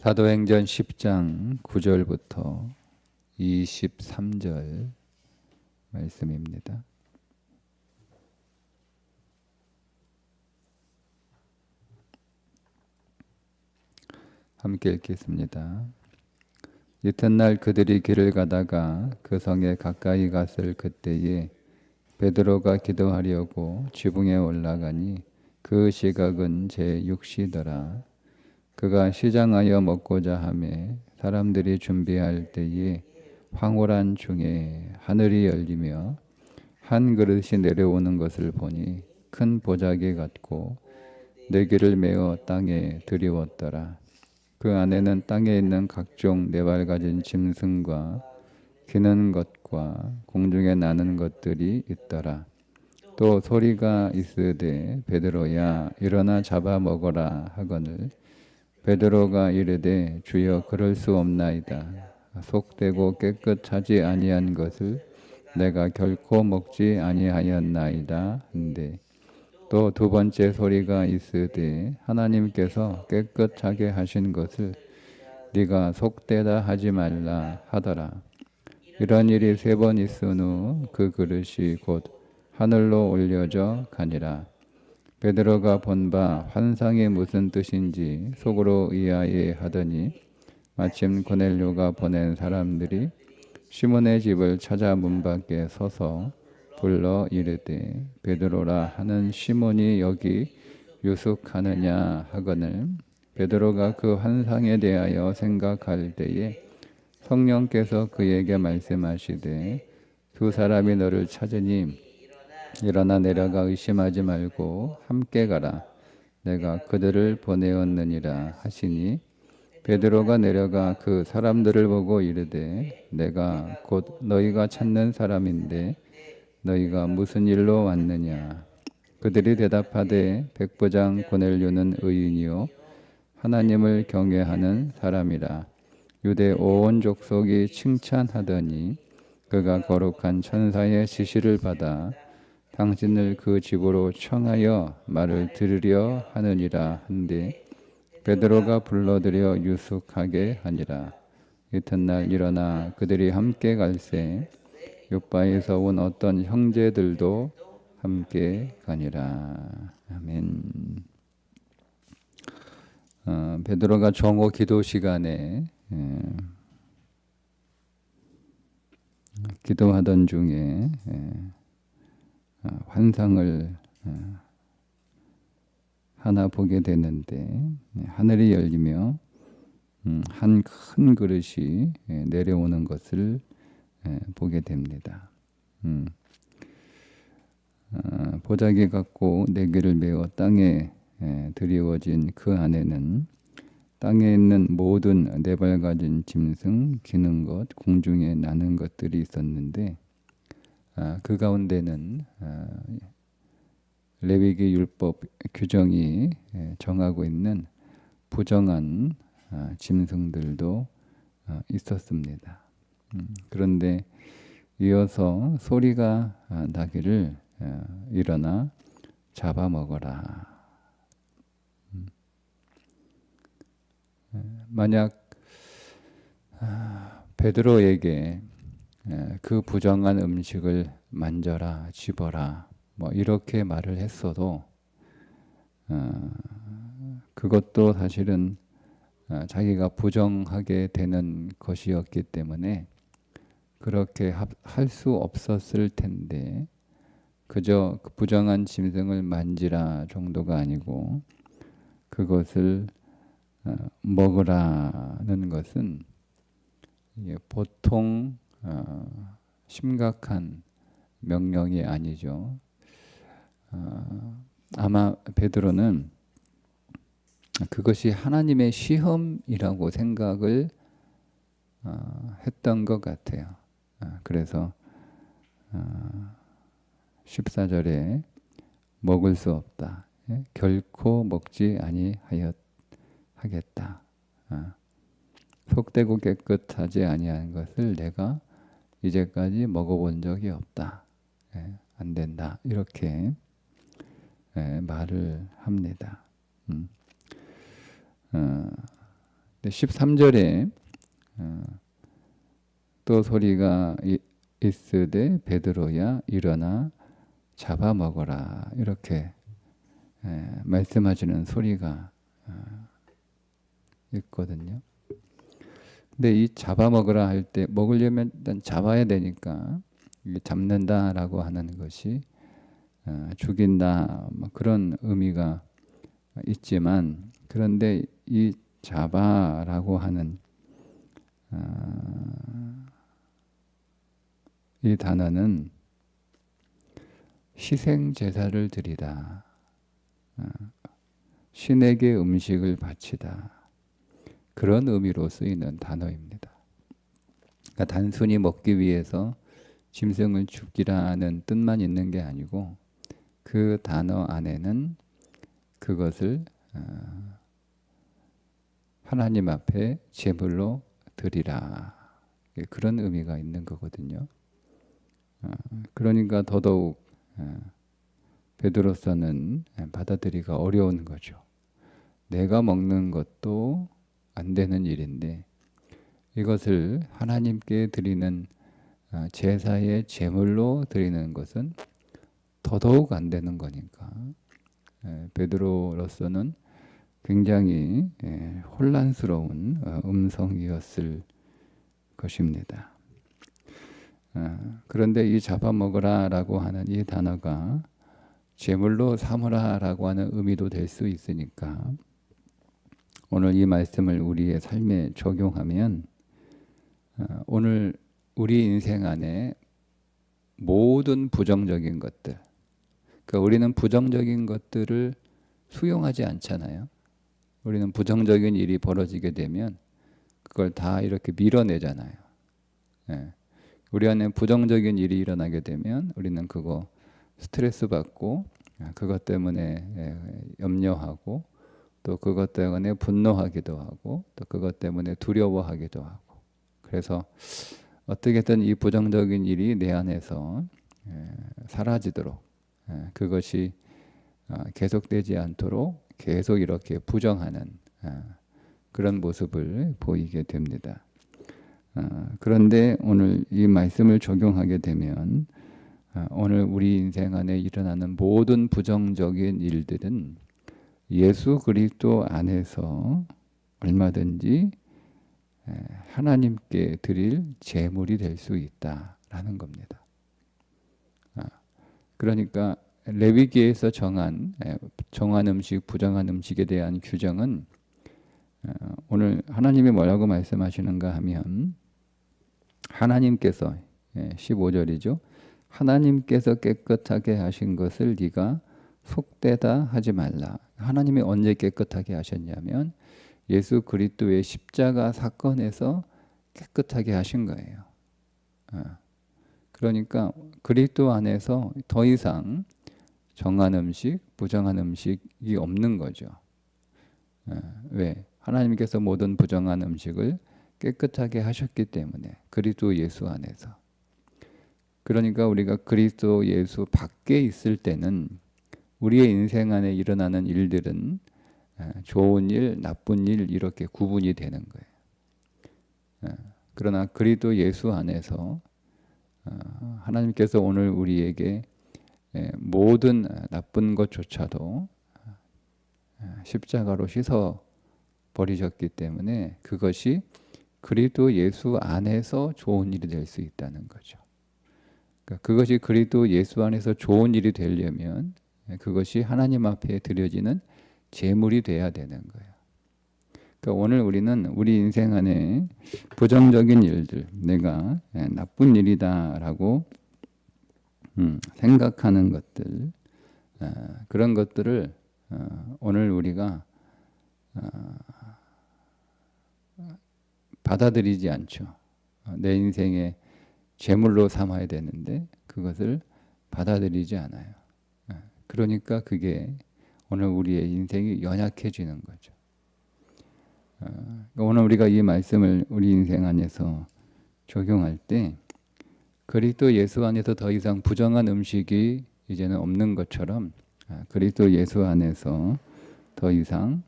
사도행전 10장 9절부터 23절 말씀입니다. 함께 읽겠습니다. 이튿날 그들이 길을 가다가 그 성에 가까이 갔을 그때에 베드로가 기도하려고 지붕에 올라가니 그 시각은 제6시더라. 그가 시장하여 먹고자 하매 사람들이 준비할 때에 황홀한 중에 하늘이 열리며 한 그릇이 내려오는 것을 보니 큰 보자기 같고 네개를 메어 땅에 들이웠더라. 그 안에는 땅에 있는 각종 네발 가진 짐승과 기는 것과 공중에 나는 것들이 있더라. 또 소리가 있으되 베드로야 일어나 잡아 먹어라 하거늘 베드로가 이르되 주여 그럴 수 없나이다. 속되고 깨끗하지 아니한 것을 내가 결코 먹지 아니하였나이다 한데 또 두 번째 소리가 있으되 하나님께서 깨끗하게 하신 것을 네가 속되다 하지 말라 하더라. 이런 일이 3번 있은 후 그 그릇이 곧 하늘로 올려져 가니라. 베드로가 본 바 환상이 무슨 뜻인지 속으로 의아해 하더니 마침 고넬료가 보낸 사람들이 시몬의 집을 찾아 문 밖에 서서 불러 이르되 베드로라 하는 시몬이 여기 유숙하느냐 하거늘 베드로가 그 환상에 대하여 생각할 때에 성령께서 그에게 말씀하시되 두 사람이 너를 찾으니 일어나 내려가 의심하지 말고 함께 가라. 내가 그들을 보내었느니라 하시니 베드로가 내려가 그 사람들을 보고 이르되 내가 곧 너희가 찾는 사람인데 너희가 무슨 일로 왔느냐. 그들이 대답하되 백부장 고넬료는 의인이요 하나님을 경외하는 사람이라. 유대 온 족속이 칭찬하더니 그가 거룩한 천사의 지시를 받아 당신을 그 집으로 청하여 말을 들으려 하느니라 한데 베드로가 불러들여 유숙하게 하니라. 이튿날 일어나 그들이 함께 갈새 요바에서 온 어떤 형제들도 함께 가니라. 아멘. 베드로가 정오 기도 시간에 기도하던 중에 환상을 하나 보게 되는데 하늘이 열리며 한 큰 그릇이 내려오는 것을 보게 됩니다. 보자기 같고 4개를 메어 땅에 드리워진 그 안에는 땅에 있는 모든 네발 가진 짐승, 기는 것, 공중에 나는 것들이 있었는데 그 가운데는 레위기 율법 규정이 정하고 있는 부정한 짐승들도 있었습니다. 그런데 이어서 소리가 나기를 일어나 잡아먹어라. 만약 베드로에게 그 부정한 음식을 만져라, 집어라, 뭐 이렇게 말을 했어도 그것도 사실은 자기가 부정하게 되는 것이었기 때문에 그렇게 할 수 없었을 텐데 그저 그 부정한 짐승을 만지라 정도가 아니고 그것을 먹으라는 것은 보통 심각한 명령이 아니죠. 아마 베드로는 그것이 하나님의 시험이라고 생각을 했던 것 같아요. 그래서 14절에 먹을 수 없다. 결코 먹지 아니하겠다. 속되고 깨끗하지 아니한 것을 내가 이제까지 먹어본 적이 없다. 안 된다. 이렇게 말을 합니다. 13절에 또 소리가 있으되 베드로야 일어나 잡아먹어라 이렇게 말씀하시는 소리가 있거든요. 근데 이 잡아먹으라 할 때 먹으려면 일단 잡아야 되니까 잡는다라고 하는 것이 죽인다 뭐 그런 의미가 있지만, 그런데 이 잡아라고 하는 이 단어는 희생 제사를 드리다, 신에게 음식을 바치다, 그런 의미로 쓰이는 단어입니다. 그러니까 단순히 먹기 위해서 짐승을 죽이라는 뜻만 있는 게 아니고 그 단어 안에는 그것을 하나님 앞에 제물로 드리라, 그런 의미가 있는 거거든요. 그러니까 더더욱 베드로서는 받아들이기가 어려운 거죠. 내가 먹는 것도 안 되는 일인데 이것을 하나님께 드리는 제사의 제물로 드리는 것은 더더욱 안 되는 거니까 베드로로서는 굉장히 혼란스러운 음성이었을 것입니다. 그런데 이 잡아먹으라 라고 하는 이 단어가 제물로 삼으라 라고 하는 의미도 될 수 있으니까 오늘 이 말씀을 우리의 삶에 적용하면 오늘 우리 인생 안에 모든 부정적인 것들, 그러니까 우리는 부정적인 것들을 수용하지 않잖아요. 우리는 부정적인 일이 벌어지게 되면 그걸 다 이렇게 밀어내잖아요. 우리 안에 부정적인 일이 일어나게 되면 우리는 그거 스트레스 받고 그것 때문에 염려하고 또 그것 때문에 분노하기도 하고 또 그것 때문에 두려워하기도 하고, 그래서 어떻게든 이 부정적인 일이 내 안에서 사라지도록 그것이 계속되지 않도록 계속 이렇게 부정하는 그런 모습을 보이게 됩니다. 그런데 오늘 이 말씀을 적용하게 되면 오늘 우리 인생 안에 일어나는 모든 부정적인 일들은 예수 그리스도 안에서 얼마든지 하나님께 드릴 제물이 될 수 있다라는 겁니다. 그러니까 레위기에서 정한 음식, 부정한 음식에 대한 규정은 오늘 하나님이 뭐라고 말씀하시는가 하면 하나님께서 15절이죠. 하나님께서 깨끗하게 하신 것을 네가 속되다 하지 말라. 하나님이 언제 깨끗하게 하셨냐면 예수 그리스도의 십자가 사건에서 깨끗하게 하신 거예요. 그러니까 그리스도 안에서 더 이상 정한 음식, 부정한 음식이 없는 거죠. 왜? 하나님께서 모든 부정한 음식을 깨끗하게 하셨기 때문에 그리스도 예수 안에서. 그러니까 우리가 그리스도 예수 밖에 있을 때는 우리의 인생 안에 일어나는 일들은 좋은 일, 나쁜 일 이렇게 구분이 되는 거예요. 그러나 그리스도 예수 안에서 하나님께서 오늘 우리에게 모든 나쁜 것조차도 십자가로 씻어 버리셨기 때문에 그것이 그리스도 예수 안에서 좋은 일이 될 수 있다는 거죠. 그러니까 그것이 그리스도 예수 안에서 좋은 일이 되려면 그것이 하나님 앞에 드려지는 제물이 돼야 되는 거예요. 그러니까 오늘 우리는 우리 인생 안에 부정적인 일들, 내가 나쁜 일이다라고 생각하는 것들, 그런 것들을 오늘 우리가 받아들이지 않죠. 내 인생의 제물로 삼아야 되는데 그것을 받아들이지 않아요. 그러니까 그게 오늘 우리의 인생이 연약해지는 거죠. 오늘 우리가 이 말씀을 우리 인생 안에서 적용할 때 그리스도 예수 안에서 더 이상 부정한 음식이 이제는 없는 것처럼 그리스도 예수 안에서 더 이상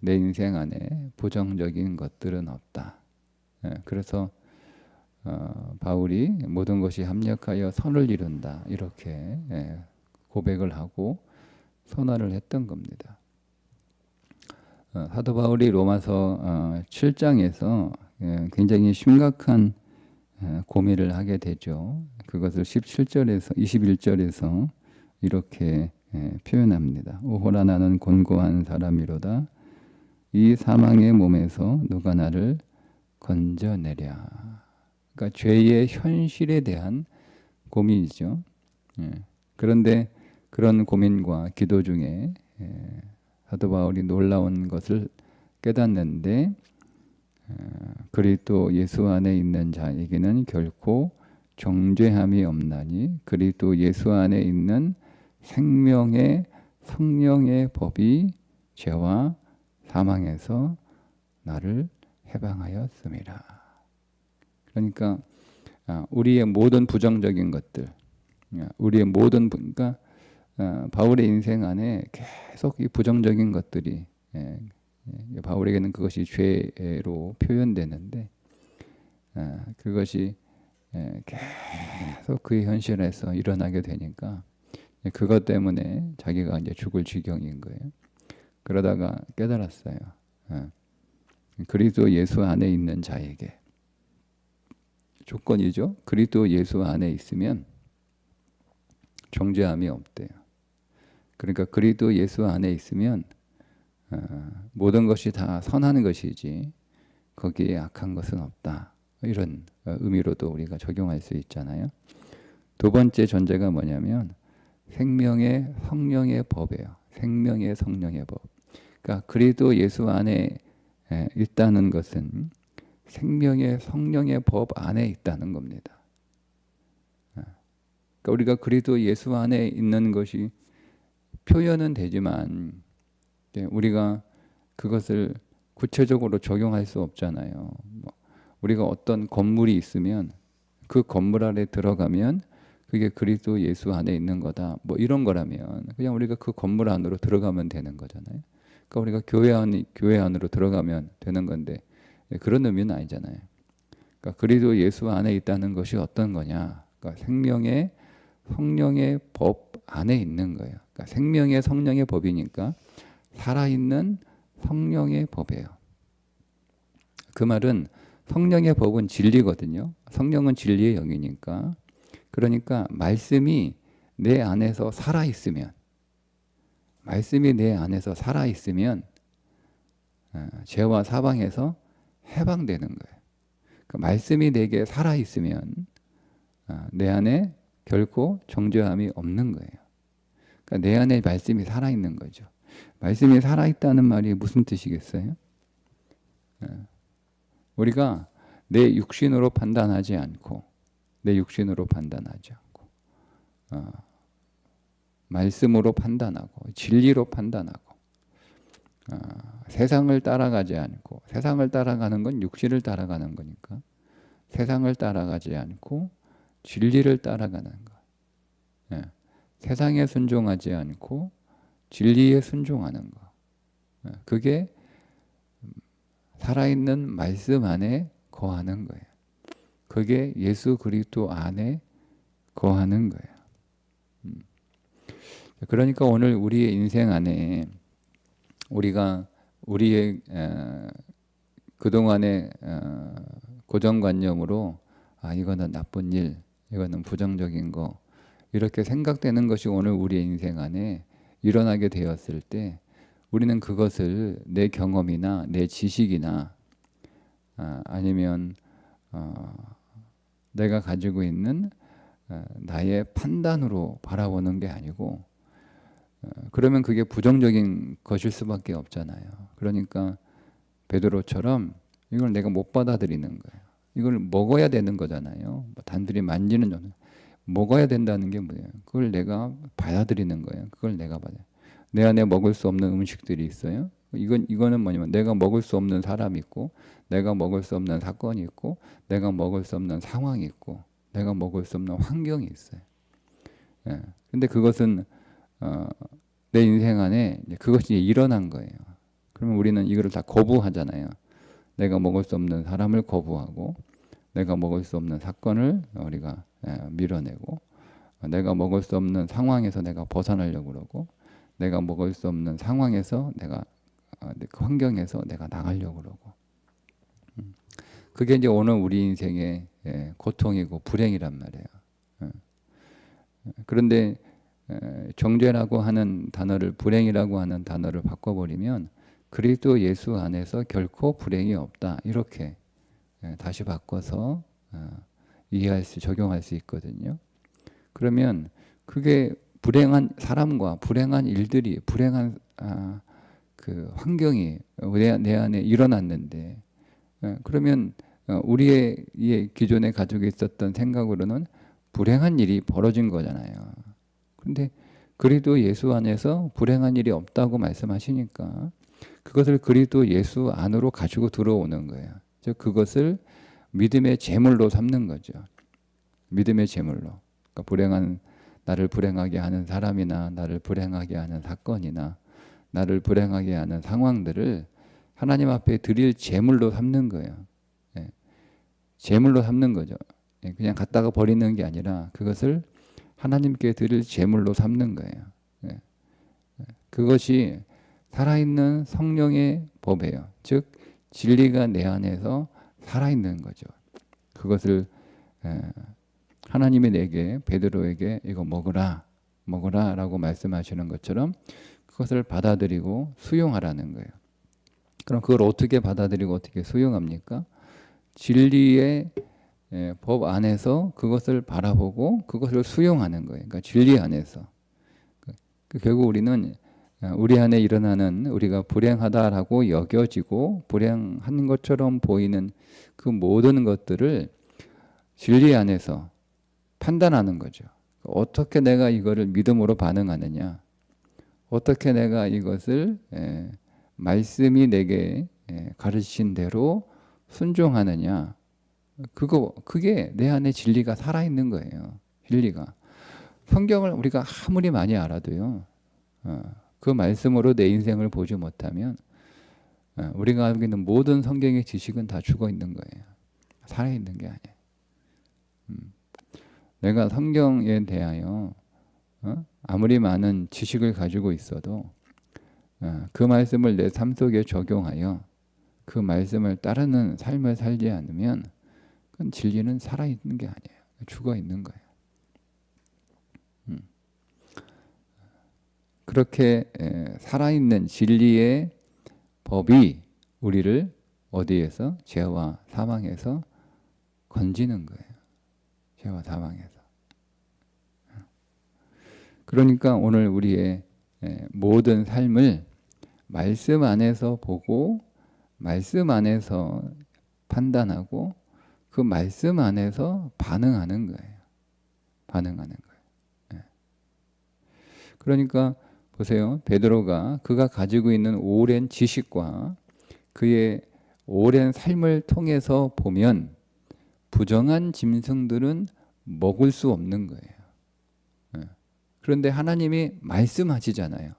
내 인생 안에 부정적인 것들은 없다. 그래서 바울이 모든 것이 합력하여 선을 이룬다 이렇게 고백을 하고 선언을 했던 겁니다. 사도 바울이 로마서 7장에서 굉장히 심각한 고민을 하게 되죠. 그것을 17절에서 21절에서 이렇게 표현합니다. 오호라 나는 곤고한 사람이로다. 이 사망의 몸에서 누가 나를 건져내랴. 그러니까 죄의 현실에 대한 고민이죠. 그런데 그런 고민과 기도 중에 사도 바울이 놀라운 것을 깨닫는데 그리스도 예수 안에 있는 자에게는 결코 정죄함이 없나니 그리스도 예수 안에 있는 생명의 성령의 법이 죄와 사망에서 나를 해방하였습니다. 그러니까 우리의 모든 부정적인 것들, 우리의 모든 그러니까 바울의 인생 안에 계속 이 부정적인 것들이 바울에게는 그것이 죄로 표현되는데 그것이 계속 그의 현실에서 일어나게 되니까 그것 때문에 자기가 이제 죽을 지경인 거예요. 그러다가 깨달았어요. 그리스도 예수 안에 있는 자에게 조건이죠. 그리스도 예수 안에 있으면 정죄함이 없대요. 그러니까 그리스도 예수 안에 있으면 모든 것이 다 선한 것이지 거기에 악한 것은 없다. 이런 의미로도 우리가 적용할 수 있잖아요. 두 번째 전제가 뭐냐면 생명의 성령의 법이에요. 생명의 성령의 법. 그러니까 그리스도 예수 안에 있다는 것은 생명의 성령의 법 안에 있다는 겁니다. 그러니까 우리가 그리스도 예수 안에 있는 것이 표현은 되지만 우리가 그것을 구체적으로 적용할 수 없잖아요. 우리가 어떤 건물이 있으면 그 건물 안에 들어가면 그게 그리스도 예수 안에 있는 거다. 뭐 이런 거라면 그냥 우리가 그 건물 안으로 들어가면 되는 거잖아요. 그러니까 우리가 교회 안으로 들어가면 되는 건데 그런 의미는 아니잖아요. 그러니까 그리스도 예수 안에 있다는 것이 어떤 거냐? 그러니까 생명의 성령의 법 안에 있는 거예요. 그러니까 생명의 성령의 법이니까 살아있는 성령의 법이에요. 그 말은 성령의 법은 진리거든요. 성령은 진리의 영이니까. 그러니까 말씀이 내 안에서 살아있으면 말씀이 내 안에서 살아있으면 죄와 사방에서 해방되는 거예요. 그러니까 말씀이 내게 살아있으면 내 안에 결코 정죄함이 없는 거예요. 그러니까 내 안에 말씀이 살아있는 거죠. 말씀이 살아있다는 말이 무슨 뜻이겠어요? 우리가 내 육신으로 판단하지 않고 내 육신으로 판단하지 않고 말씀으로 판단하고 진리로 판단하고 세상을 따라가지 않고 세상을 따라가는 건 육신을 따라가는 거니까 세상을 따라가지 않고 진리를 따라가는 것. 세상에 순종하지 않고 진리에 순종하는 것. 그게 살아있는 말씀 안에 거하는 거예요. 그게 예수 그리스도 안에 거하는 거예요. 그러니까 오늘 우리의 인생 안에 우리가 우리의 그동안의 고정관념으로 이거는 나쁜 일, 이거는 부정적인 거 이렇게 생각되는 것이 오늘 우리의 인생 안에 일어나게 되었을 때 우리는 그것을 내 경험이나 내 지식이나 아니면 내가 가지고 있는 나의 판단으로 바라보는 게 아니고 그러면 그게 부정적인 것일 수밖에 없잖아요. 그러니까 베드로처럼 이걸 내가 못 받아들이는 거예요. 이걸 먹어야 되는 거잖아요. 단둘이 만지는 건 먹어야 된다는 게 뭐예요? 그걸 내가 받아들이는 거예요. 그걸 내가 받아. 내 안에 먹을 수 없는 음식들이 있어요. 이거는 뭐냐면 내가 먹을 수 없는 사람이 있고, 내가 먹을 수 없는 사건이 있고, 내가 먹을 수 없는 상황이 있고, 내가 먹을 수 없는 환경이 있어요. 근데 그것은 내 인생 안에 그것이 일어난 거예요. 그러면 우리는 이거를 다 거부하잖아요. 내가 먹을 수 없는 사람을 거부하고, 내가 먹을 수 없는 사건을 우리가 밀어내고, 내가 먹을 수 없는 상황에서 내가 벗어나려고 그러고, 내가 먹을 수 없는 상황에서 내가 그 환경에서 내가 나가려고 그러고. 그게 이제 오늘 우리 인생의 고통이고 불행이란 말이에요. 그런데 정죄라고 하는 단어를, 불행이라고 하는 단어를 바꿔버리면 그리스도 예수 안에서 결코 불행이 없다, 이렇게 다시 바꿔서 적용할 수 있거든요. 그러면 그게 불행한 사람과 불행한 일들이, 불행한 그 환경이 내 안에 일어났는데, 그러면 우리의 기존에 가지고 있었던 생각으로는 불행한 일이 벌어진 거잖아요. 그런데 그리스도 예수 안에서 불행한 일이 없다고 말씀하시니까 그것을 그리스도 예수 안으로 가지고 들어오는 거예요. 즉 그것을 믿음의 제물로 삼는 거죠. 믿음의 제물로. 그러니까 나를 불행하게 하는 사람이나 나를 불행하게 하는 사건이나 나를 불행하게 하는 상황들을 하나님 앞에 드릴 제물로 삼는 거예요. 제물로 삼는 거죠. 그냥 갖다가 버리는 게 아니라 그것을 하나님께 드릴 제물로 삼는 거예요. 그것이 살아있는 성령의 법이에요. 즉 진리가 내 안에서 살아있는 거죠. 그것을 하나님이 내게, 베드로에게 이거 먹으라 라고 말씀하시는 것처럼 그것을 받아들이고 수용하라는 거예요. 그럼 그걸 어떻게 받아들이고 어떻게 수용합니까? 진리의 법 안에서 그것을 바라보고 그것을 수용하는 거예요. 그러니까 진리 안에서. 결국 우리는 우리 안에 일어나는, 우리가 불행하다라고 여겨지고 불행한 것처럼 보이는 그 모든 것들을 진리 안에서 판단하는 거죠. 어떻게 내가 이거를 믿음으로 반응하느냐, 어떻게 내가 이것을 말씀이 내게 가르치신 대로 순종하느냐, 그게 내 안에 진리가 살아있는 거예요. 진리가. 성경을 우리가 아무리 많이 알아도요, 그 말씀으로 내 인생을 보지 못하면 우리가 알고 있는 모든 성경의 지식은 다 죽어 있는 거예요. 살아있는 게 아니에요. 내가 성경에 대하여 아무리 많은 지식을 가지고 있어도 그 말씀을 내 삶 속에 적용하여 그 말씀을 따르는 삶을 살지 않으면 그건 진리는 살아있는 게 아니에요. 죽어 있는 거예요. 그렇게 살아있는 진리의 법이 우리를 어디에서? 죄와 사망에서 건지는 거예요. 죄와 사망에서. 그러니까 오늘 우리의 모든 삶을 말씀 안에서 보고 말씀 안에서 판단하고 그 말씀 안에서 반응하는 거예요. 반응하는 거예요. 그러니까 보세요. 베드로가 그가 가지고 있는 오랜 지식과 그의 오랜 삶을 통해서 보면 부정한 짐승들은 먹을 수 없는 거예요. 그런데 하나님이 말씀하시잖아요.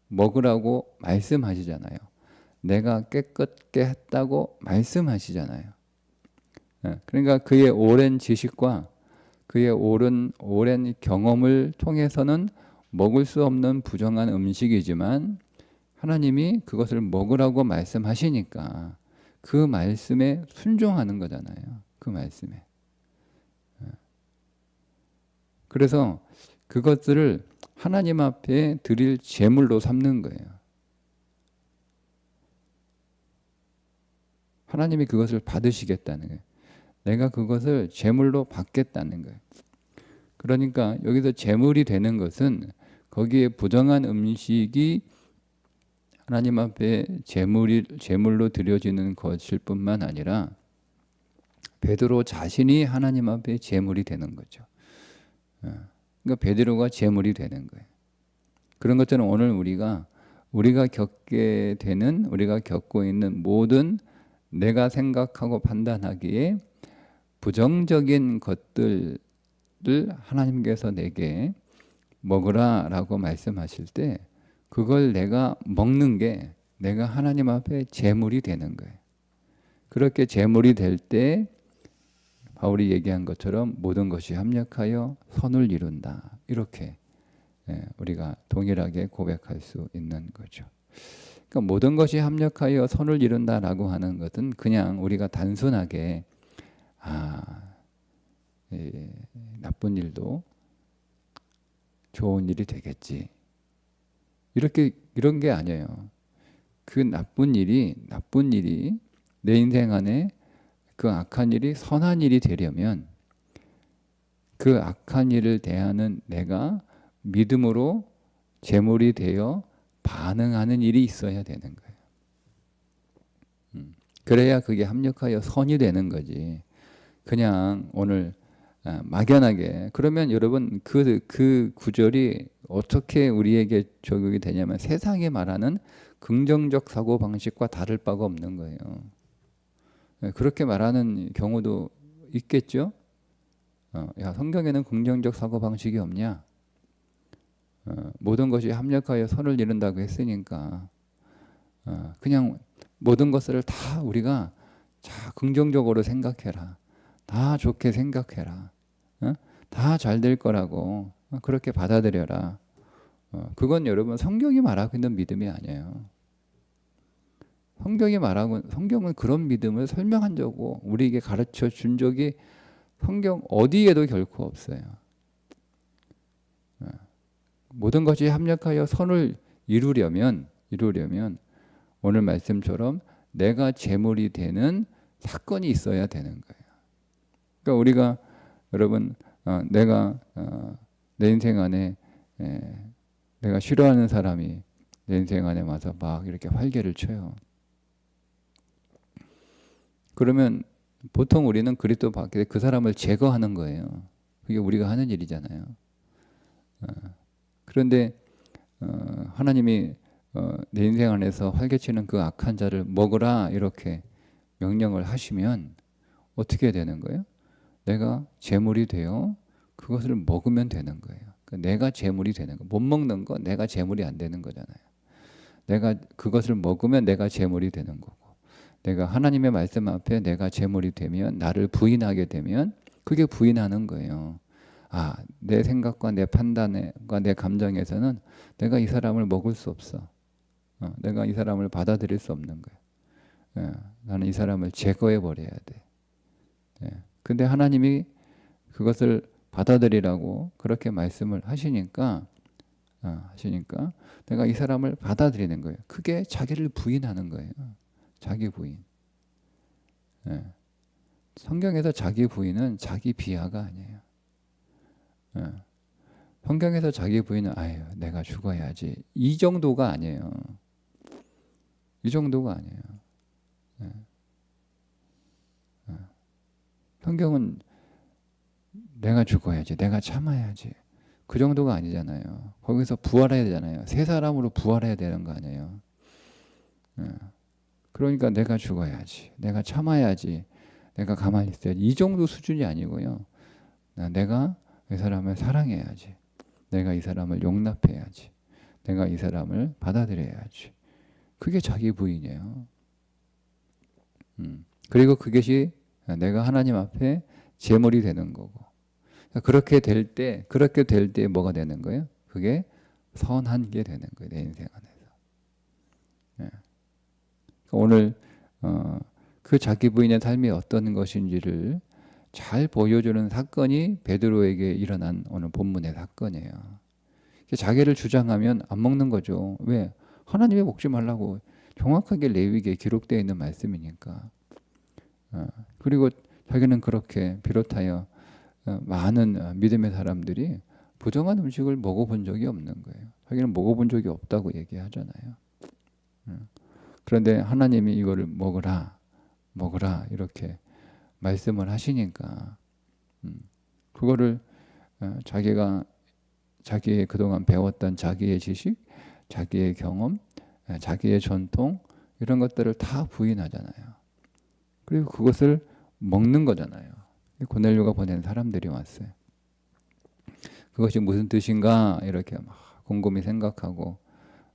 먹으라고 말씀하시잖아요. 내가 깨끗게 했다고 말씀하시잖아요. 그러니까 그의 오랜 지식과 그의 오랜 경험을 통해서는 먹을 수 없는 부정한 음식이지만 하나님이 그것을 먹으라고 말씀하시니까 그 말씀에 순종하는 거잖아요. 그 말씀에. 그래서 그것들을 하나님 앞에 드릴 제물로 삼는 거예요. 하나님이 그것을 받으시겠다는 거예요. 내가 그것을 제물로 받겠다는 거예요. 그러니까 여기서 제물이 되는 것은 거기에 부정한 음식이 하나님 앞에 제물로 드려지는 것일 뿐만 아니라 베드로 자신이 하나님 앞에 제물이 되는 거죠. 그러니까 베드로가 제물이 되는 거예요. 그런 것처럼 오늘 우리가 겪게 되는, 우리가 겪고 있는 모든 내가 생각하고 판단하기에 부정적인 것들을 하나님께서 내게 먹으라 라고 말씀하실 때 그걸 내가 먹는 게 내가 하나님 앞에 제물이 되는 거예요. 그렇게 제물이 될 때 바울이 얘기한 것처럼 모든 것이 합력하여 선을 이룬다. 이렇게 우리가 동일하게 고백할 수 있는 거죠. 그러니까 모든 것이 합력하여 선을 이룬다라고 하는 것은 그냥 우리가 단순하게 나쁜 일도 좋은 일이 되겠지. 이런 게 아니에요. 그 나쁜 일이 내 인생 안에 그 악한 일이 선한 일이 되려면 그 악한 일을 대하는 내가 믿음으로 제물이 되어 반응하는 일이 있어야 되는 거예요. 그래야 그게 합력하여 선이 되는 거지. 그냥 오늘 막연하게 그러면 여러분 그 구절이 어떻게 우리에게 적용이 되냐면 세상이 말하는 긍정적 사고 방식과 다를 바가 없는 거예요. 그렇게 말하는 경우도 있겠죠. 야, 성경에는 긍정적 사고 방식이 없냐? 모든 것이 합력하여 선을 이룬다고 했으니까 그냥 모든 것을 다 우리가 자 긍정적으로 생각해라. 다 좋게 생각해라. 다 잘 될 거라고 그렇게 받아들여라. 그건 여러분 성경이 말하고 있는 믿음이 아니에요. 성경은 그런 믿음을 설명한 적고 우리에게 가르쳐 준 적이 성경 어디에도 결코 없어요. 모든 것이 합력하여 선을 이루려면 오늘 말씀처럼 내가 제물이 되는 사건이 있어야 되는 거예요. 그러니까 우리가 여러분 내가 내 인생 안에 내가 싫어하는 사람이 내 인생 안에 와서 막 이렇게 활개를 쳐요. 그러면 보통 우리는 그리스도 밖에 그 사람을 제거하는 거예요. 그게 우리가 하는 일이잖아요. 그런데 하나님이 내 인생 안에서 활개치는 그 악한 자를 먹으라 이렇게 명령을 하시면 어떻게 되는 거예요? 내가 제물이 되어 그것을 먹으면 되는 거예요. 그러니까 내가 제물이 되는 거. 못 먹는 거 내가 제물이 안 되는 거잖아요. 내가 그것을 먹으면 내가 제물이 되는 거고 내가 하나님의 말씀 앞에 내가 제물이 되면 나를 부인하게 되면 그게 부인하는 거예요. 내 생각과 내 판단과 내 감정에서는 내가 이 사람을 먹을 수 없어. 내가 이 사람을 받아들일 수 없는 거예요. 나는 이 사람을 제거해 버려야 돼. 근데 하나님이 그것을 받아들이라고 그렇게 말씀을 하시니까 내가 이 사람을 받아들이는 거예요. 그게 자기를 부인하는 거예요. 자기 부인. 성경에서 자기 부인은 자기 비하가 아니에요. 성경에서 자기 부인은 내가 죽어야지 이 정도가 아니에요. 이 정도가 아니에요. 성경은 내가 죽어야지, 내가 참아야지 그 정도가 아니잖아요. 거기서 부활해야 되잖아요. 새 사람으로 부활해야 되는 거 아니에요. 그러니까 내가 죽어야지, 내가 참아야지, 내가 가만히 있어야지 이 정도 수준이 아니고요. 내가 이 사람을 사랑해야지, 내가 이 사람을 용납해야지, 내가 이 사람을 받아들여야지. 그게 자기 부인이에요. 그리고 그것이 내가 하나님 앞에 제물이 되는 거고 그렇게 될 때 뭐가 되는 거예요? 그게 선한 게 되는 거예요. 내 인생 안에서. 오늘 그 자기 부인의 삶이 어떤 것인지를 잘 보여주는 사건이 베드로에게 일어난 오늘 본문의 사건이에요. 자기를 주장하면 안 먹는 거죠. 왜? 하나님이 먹지 말라고 정확하게 레위기에 기록되어 있는 말씀이니까. 그리고 자기는 그렇게 비롯하여 많은 믿음의 사람들이 부정한 음식을 먹어본 적이 없는 거예요. 자기는 먹어본 적이 없다고 얘기하잖아요. 그런데 하나님이 이거를 먹으라 이렇게 말씀을 하시니까 그거를 자기의 그동안 배웠던 자기의 지식, 자기의 경험, 자기의 전통 이런 것들을 다 부인하잖아요. 그리고 그것을 먹는 거잖아요. 고넬료가 보낸 사람들이 왔어요. 그것이 무슨 뜻인가 이렇게 막 곰곰이 생각하고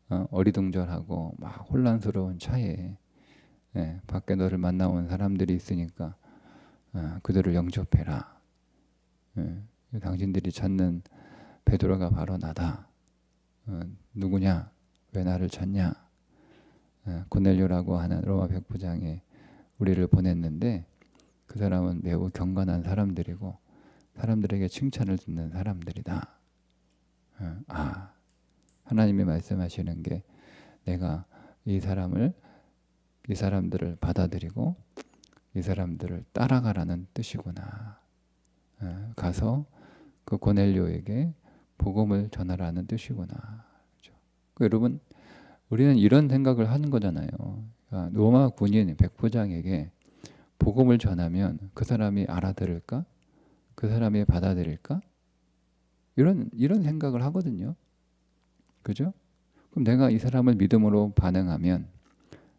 어리둥절하고 막 혼란스러운 차에 밖에 너를 만나온 사람들이 있으니까 그들을 영접해라. 당신들이 찾는 베드로가 바로 나다. 누구냐? 왜 나를 찾냐? 고넬료라고 하는 로마 백부장이 우리를 보냈는데 그 사람은 매우 경건한 사람들이고 사람들에게 칭찬을 듣는 사람들이다. 하나님이 말씀하시는 게 내가 이 사람들을 받아들이고 이 사람들을 따라가라는 뜻이구나. 가서 그 고넬료에게 복음을 전하라는 뜻이구나. 그렇죠? 여러분, 우리는 이런 생각을 하는 거잖아요. 그러니까 로마 군인 백부장에게 복음을 전하면 그 사람이 알아들을까? 그 사람이 받아들일까? 이런 생각을 하거든요. 그죠? 그럼 내가 이 사람을 믿음으로 반응하면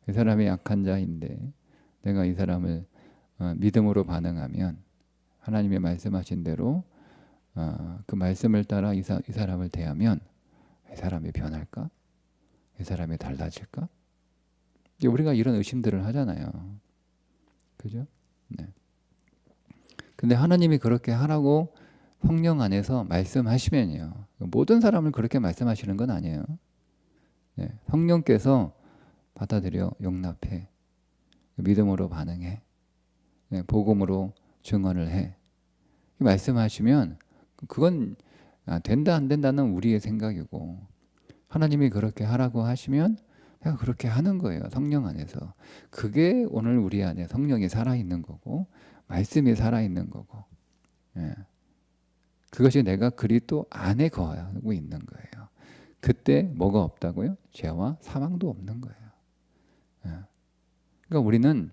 이 사람이 약한 자인데 내가 이 사람을 믿음으로 반응하면 하나님의 말씀하신 대로 그 말씀을 따라 이 사람을 대하면 이 사람이 변할까? 이 사람이 달라질까? 우리가 이런 의심들을 하잖아요. 그죠? 네. 근데 하나님이 그렇게 하라고 성령 안에서 말씀하시면요. 모든 사람을 그렇게 말씀하시는 건 아니에요. 성령께서 받아들여 용납해. 믿음으로 반응해. 복음으로 증언을 해. 말씀하시면 그건 된다 안 된다는 우리의 생각이고 하나님이 그렇게 하라고 하시면 내가 그렇게 하는 거예요. 성령 안에서. 그게 오늘 우리 안에 성령이 살아있는 거고 말씀이 살아있는 거고 그것이 내가 그리스도 안에 거하고 있는 거예요. 그때 뭐가 없다고요? 죄와 사망도 없는 거예요. 그러니까 우리는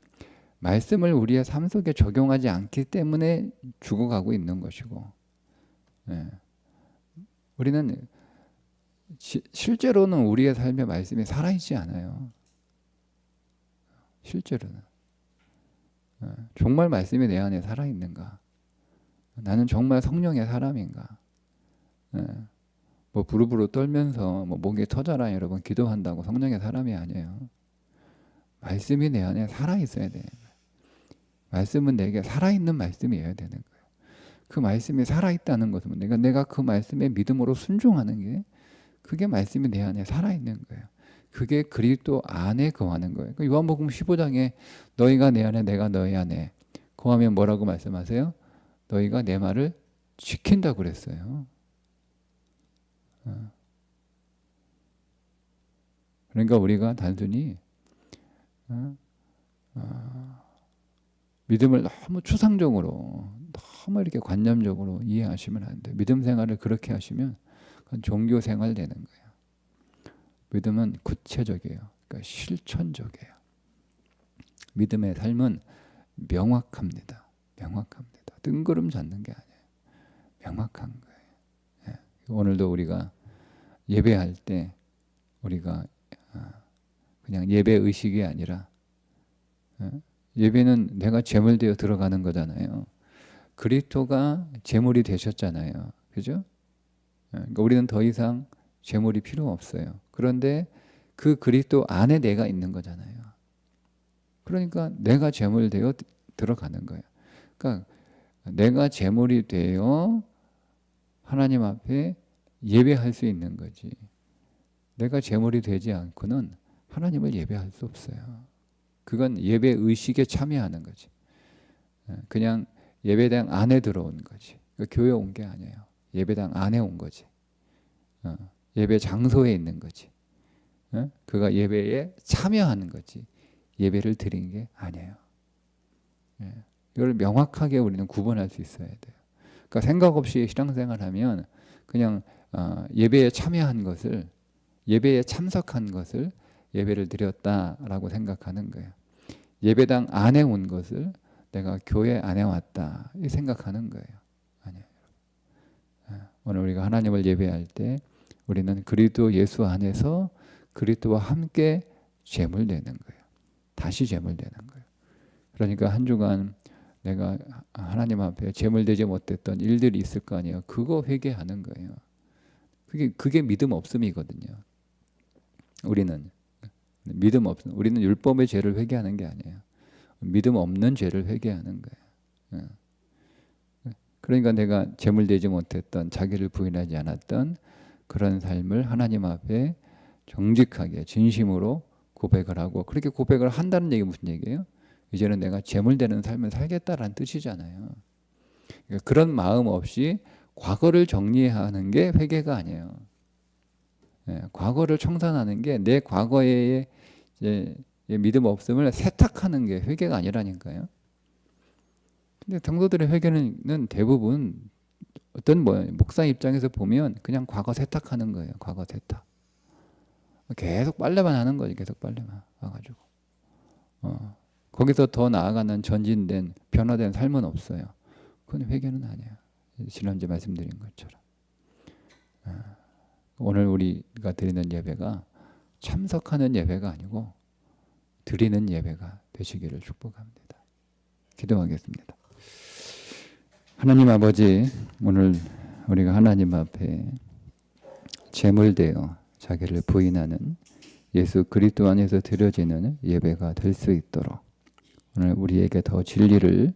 말씀을 우리의 삶 속에 적용하지 않기 때문에 죽어가고 있는 것이고 우리는 실제로는 우리의 삶에 말씀이 살아있지 않아요. 실제로는. 정말 말씀이 내 안에 살아있는가? 나는 정말 성령의 사람인가? 뭐 부르부르 떨면서 뭐 목이 터져라 여러분 기도한다고 성령의 사람이 아니에요. 말씀이 내 안에 살아있어야 돼요. 말씀은 내게 살아있는 말씀이어야 되는 거예요. 그 말씀이 살아있다는 것은 내가 그 말씀에 믿음으로 순종하는 게 그게 말씀이 내 안에 살아있는 거예요. 그게 그리스도 안에 거하는 거예요. 요한복음 15장에 너희가 내 안에 내가 너희 안에 거하면 뭐라고 말씀하세요? 너희가 내 말을 지킨다고 그랬어요. 그러니까 우리가 단순히 믿음을 너무 추상적으로 너무 이렇게 관념적으로 이해하시면 안 돼요. 믿음 생활을 그렇게 하시면 그건 종교 생활 되는 거예요. 믿음은 구체적이에요. 그러니까 실천적이에요. 믿음의 삶은 명확합니다. 명확합니다. 뜬구름 잡는 게 아니에요. 명확한 거예요. 오늘도 우리가 예배할 때 우리가 그냥 예배 의식이 아니라 예배는 내가 제물 되어 들어가는 거잖아요. 그리스도가 제물이 되셨잖아요. 그죠? 그러니까 우리는 더 이상 제물이 필요 없어요. 그런데 그 그리스도 안에 내가 있는 거잖아요. 그러니까 내가 제물 되어 들어가는 거예요. 그러니까 내가 제물이 되어 하나님 앞에 예배할 수 있는 거지. 내가 제물이 되지 않고는 하나님을 예배할 수 없어요. 그건 예배 의식에 참여하는 거지. 그냥 예배당 안에 들어온 거지. 그러니까 교회 온 게 아니에요. 예배당 안에 온 거지. 예배 장소에 있는 거지. 그가 예배에 참여하는 거지. 예배를 드린 게 아니에요. 이걸 명확하게 우리는 구분할 수 있어야 돼요. 그러니까 생각 없이 신앙생활하면 그냥 예배에 참여한 것을 예배에 참석한 것을 예배를 드렸다라고 생각하는 거예요. 예배당 안에 온 것을 내가 교회 안에 왔다 이 생각하는 거예요. 아니에요. 오늘 우리가 하나님을 예배할 때 우리는 그리스도 예수 안에서 그리스도와 함께 제물되는 거예요. 다시 제물되는 거예요. 그러니까 한 주간 내가 하나님 앞에 제물되지 못했던 일들이 있을 거 아니에요. 그거 회개하는 거예요. 그게 믿음 없음이거든요. 우리는 믿음 없는, 우리는 율법의 죄를 회개하는 게 아니에요. 믿음 없는 죄를 회개하는 거예요. 그러니까 내가 제물되지 못했던, 자기를 부인하지 않았던 그런 삶을 하나님 앞에 정직하게 진심으로 고백을 하고, 그렇게 고백을 한다는 얘기 무슨 얘기예요? 이제는 내가 제물되는 삶을 살겠다라는 뜻이잖아요. 그러니까 그런 마음 없이 과거를 정리하는 게 회개가 아니에요. 과거를 청산하는 게, 내 과거의 이제 믿음 없음을 세탁하는 게 회개가 아니라니까요. 근데 성도들의 회개는 대부분 어떤 목사 입장에서 보면 그냥 과거 세탁하는 거예요. 과거 세탁. 계속 빨래만 하는 거지. 계속 빨래만 와가지고 거기서 더 나아가는 전진된 변화된 삶은 없어요. 그건 회개는 아니에요. 지난주에 말씀드린 것처럼 오늘 우리가 드리는 예배가 참석하는 예배가 아니고 드리는 예배가 되시기를 축복합니다. 기도하겠습니다. 하나님 아버지, 오늘 우리가 하나님 앞에 제물되어 자기를 부인하는 예수 그리스도 안에서 드려지는 예배가 될 수 있도록 오늘 우리에게 더 진리를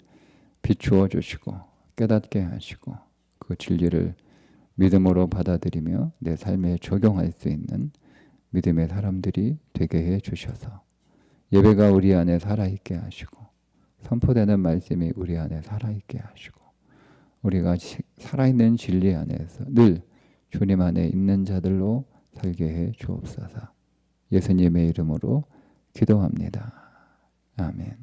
비추어 주시고 깨닫게 하시고, 그 진리를 믿음으로 받아들이며 내 삶에 적용할 수 있는 믿음의 사람들이 되게 해 주셔서 예배가 우리 안에 살아있게 하시고, 선포되는 말씀이 우리 안에 살아있게 하시고, 우리가 살아있는 진리 안에서 늘 주님 안에 있는 자들로 살게 해 주옵소서. 예수님의 이름으로 기도합니다. 아멘.